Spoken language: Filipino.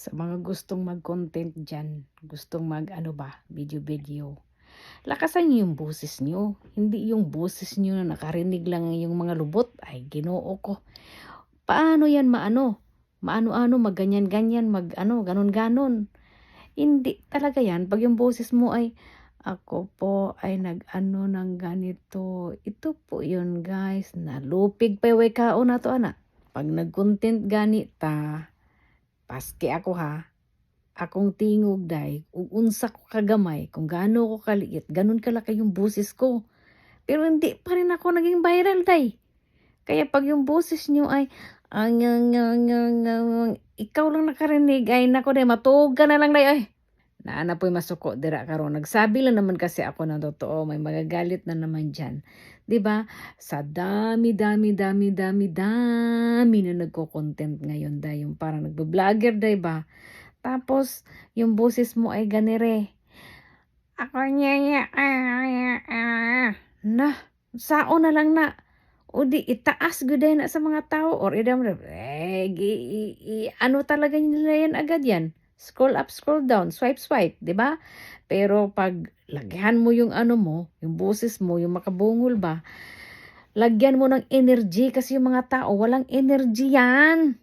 Sa mga gustong mag-content diyan, gustong mag-ano ba, video-video, lakasan niyo yung boses niyo, hindi yung boses niyo na nakarinig lang yung mga lubot. Ay, Ginoo ko. Paano 'yan maano? Maano-ano, magganyan-ganyan, mag-ano, gano'n-gano'n. Hindi talaga 'yan 'pag yung boses mo ay, "Ako po ay nag-ano ng ganito." Ito po yun guys, nalupig pa way kaon nato ana. 'Pag nag-content gani ta, paski ako ha. Akong tingog day ug unsa ko kagamay, kung gaano ko kaliit, gano'n kalaki yung boses ko. Pero hindi pa rin ako naging viral day. Kaya 'pag yung boses niyo ay, ikaw lang nakarinig, ay naku day matuog ka na lang day ay. Naa na po'y masuko dira karon. Nagsabi lang naman kasi ako ng totoo, may magagalit na naman diyan. 'Di ba? Sa dami, dami, dami, dami, dami na nagko-content ngayon day, yung parang nagvo-vlogger day ba? Tapos yung boses mo ay ganire, "Ako nyaya, nah, sao na lang na, o di itaas gud na sa mga tao or idam ano talaga nila yan agad yan, scroll up, scroll down, swipe, swipe, 'di ba? Pero 'pag lagyan mo yung ano mo, yung boses mo, yung makabungol ba, lagyan mo ng energy kasi yung mga tao walang energy yan.